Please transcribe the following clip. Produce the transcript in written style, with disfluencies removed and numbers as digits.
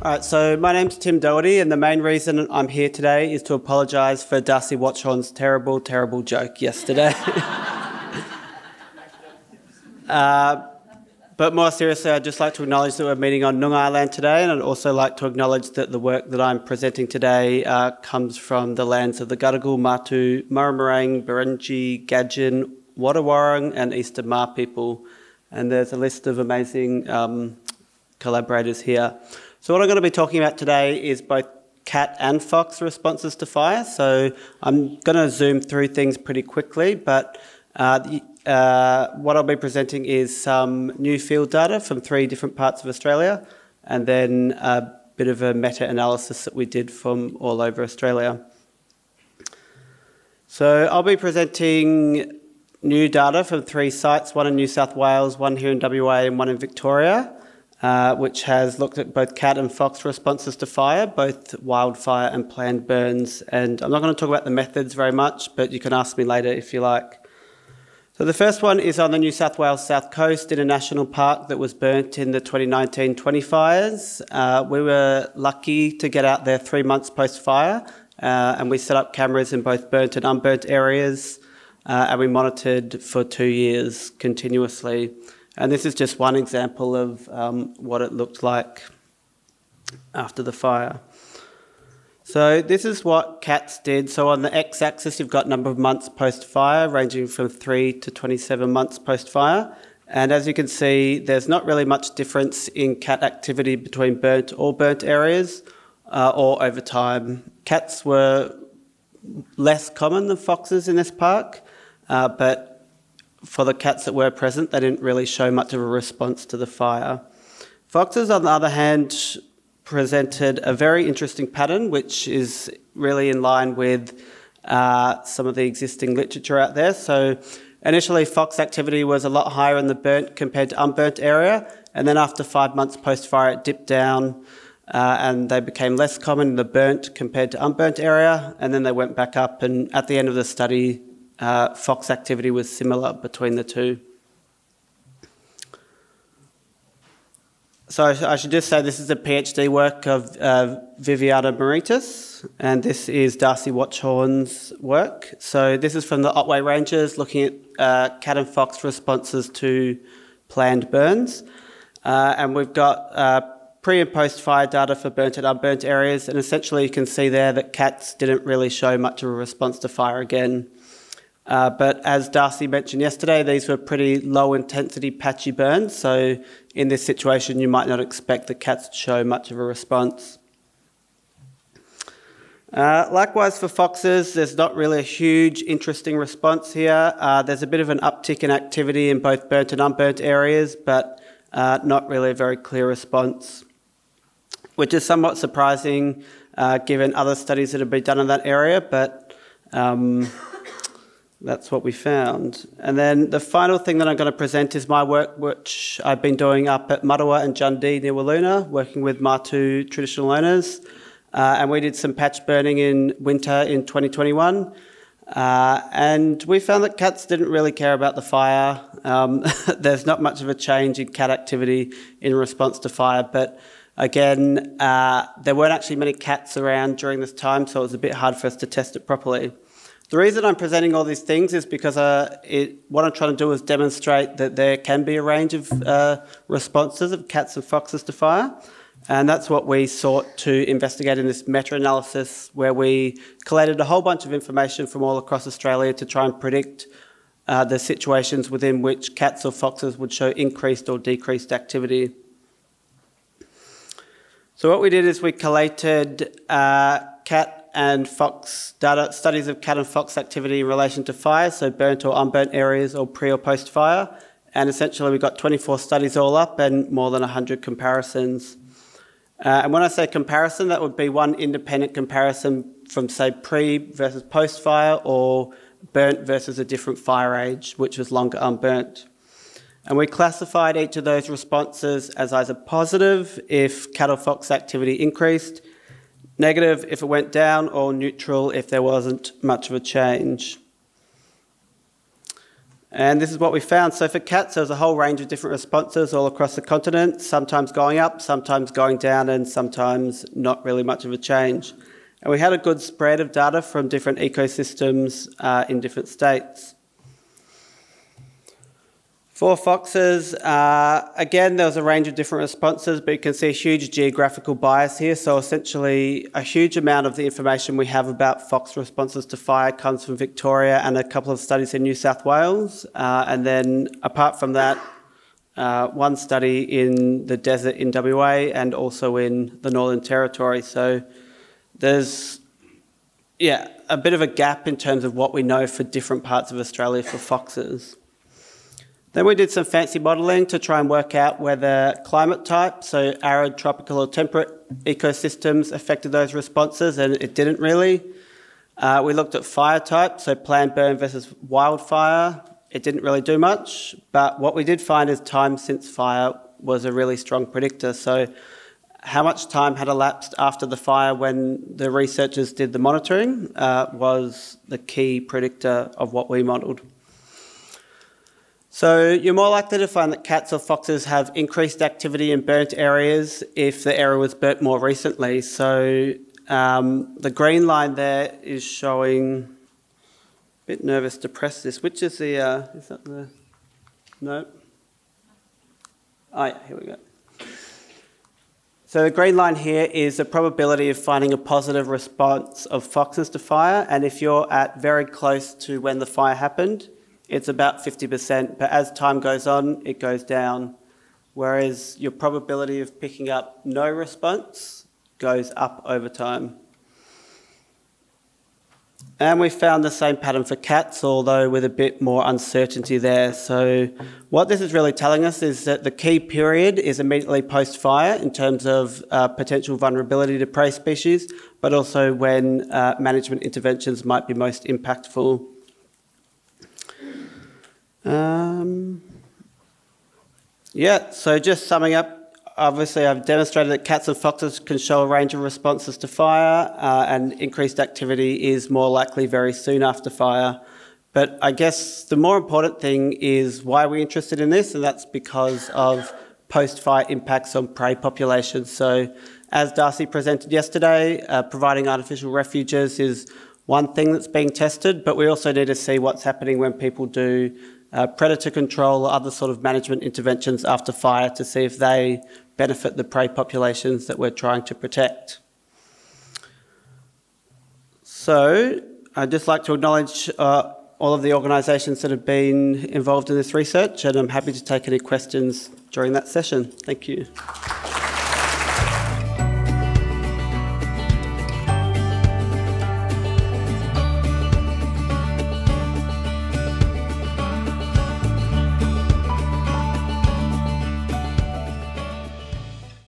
All right, so my name's Tim Doherty, and the main reason I'm here today is to apologise for Darcy Watchorn's terrible, terrible joke yesterday. But more seriously, I'd just like to acknowledge that we're meeting on Noongar land today, and I'd also like to acknowledge that the work that I'm presenting today comes from the lands of the Gadigal, Matu, Murrumarang, Berengji, Gadjin, Wadawurrung and Eastern Maar people. And there's a list of amazing collaborators here. So what I'm going to be talking about today is both cat and fox responses to fire. So I'm going to zoom through things pretty quickly, but what I'll be presenting is some new field data from 3 different parts of Australia, and then a bit of a meta-analysis that we did from all over Australia. So I'll be presenting new data from 3 sites, one in New South Wales, one here in WA and one in Victoria, which has looked at both cat and fox responses to fire, both wildfire and planned burns. And I'm not going to talk about the methods very much, but you can ask me later if you like. So the first one is on the New South Wales South Coast in a national park that was burnt in the 2019-20 fires. We were lucky to get out there 3 months post-fire, and we set up cameras in both burnt and unburnt areas, and we monitored for 2 years continuously. And this is just one example of what it looked like after the fire. So this is what cats did. So on the x-axis, you've got number of months post-fire, ranging from 3 to 27 months post-fire. And as you can see, there's not really much difference in cat activity between burnt or burnt areas or over time. Cats were less common than foxes in this park, but for the cats that were present, they didn't really show much of a response to the fire. Foxes, on the other hand, presented a very interesting pattern, which is really in line with some of the existing literature out there. So initially, fox activity was a lot higher in the burnt compared to unburnt area, and then after 5 months post-fire, it dipped down, and they became less common in the burnt compared to unburnt area, and then they went back up, and at the end of the study, fox activity was similar between the two. So I should just say this is a PhD work of Viviana Maritas, and this is Darcy Watchorn's work. So this is from the Otway Ranges, looking at cat and fox responses to planned burns. And we've got pre- and post-fire data for burnt and unburnt areas, and essentially you can see there that cats didn't really show much of a response to fire again. But as Darcy mentioned yesterday, these were pretty low-intensity patchy burns, so in this situation you might not expect the cats to show much of a response. Likewise for foxes, there's not really a huge interesting response here. There's a bit of an uptick in activity in both burnt and unburnt areas, but not really a very clear response, which is somewhat surprising given other studies that have been done in that area, but that's what we found. And then the final thing that I'm going to present is my work, which I've been doing up at Madawa and Jundee near Wiluna, working with Matu traditional owners. And we did some patch burning in winter in 2021. And we found that cats didn't really care about the fire. There's not much of a change in cat activity in response to fire. But again, there weren't actually many cats around during this time, so it was a bit hard for us to test it properly. The reason I'm presenting all these things is because what I'm trying to do is demonstrate that there can be a range of responses of cats and foxes to fire. And that's what we sought to investigate in this meta-analysis, where we collated a whole bunch of information from all across Australia to try and predict the situations within which cats or foxes would show increased or decreased activity. So what we did is we collated cat and fox data, studies of cat and fox activity in relation to fire, so burnt or unburnt areas or pre or post fire. And essentially we got 24 studies all up and more than 100 comparisons. And when I say comparison, that would be one independent comparison from, say, pre versus post fire or burnt versus a different fire age, which was longer unburnt. And we classified each of those responses as either positive if cat or fox activity increased, negative if it went down, or neutral if there wasn't much of a change. And this is what we found. So for cats, there's a whole range of different responses all across the continent, sometimes going up, sometimes going down, and sometimes not really much of a change. And we had a good spread of data from different ecosystems in different states. For foxes, again, there was a range of different responses, but you can see a huge geographical bias here. So essentially, a huge amount of the information we have about fox responses to fire comes from Victoria and a couple of studies in New South Wales. And then apart from that, one study in the desert in WA and also in the Northern Territory. So there's, a bit of a gap in terms of what we know for different parts of Australia for foxes. Then we did some fancy modelling to try and work out whether climate type, so arid, tropical or temperate ecosystems affected those responses, and it didn't really. We looked at fire type, so planned burn versus wildfire. It didn't really do much, but what we did find is time since fire was a really strong predictor. So how much time had elapsed after the fire when the researchers did the monitoring was the key predictor of what we modelled. So you're more likely to find that cats or foxes have increased activity in burnt areas if the area was burnt more recently. So the green line there is showing, a bit nervous to press this, which is the, is that the, no? Oh yeah, here we go. So the green line here is the probability of finding a positive response of foxes to fire, and if you're at very close to when the fire happened, it's about 50%, but as time goes on, it goes down, whereas your probability of picking up no response goes up over time. And we found the same pattern for cats, although with a bit more uncertainty there. So what this is really telling us is that the key period is immediately post-fire in terms of potential vulnerability to prey species, but also when management interventions might be most impactful. So just summing up, obviously I've demonstrated that cats and foxes can show a range of responses to fire and increased activity is more likely very soon after fire. But I guess the more important thing is why we're interested in this, and that's because of post-fire impacts on prey populations. So as Darcy presented yesterday, providing artificial refuges is one thing that's being tested, but we also need to see what's happening when people do predator control or other sort of management interventions after fire to see if they benefit the prey populations that we're trying to protect. So I'd just like to acknowledge all of the organisations that have been involved in this research, and I'm happy to take any questions during that session. Thank you.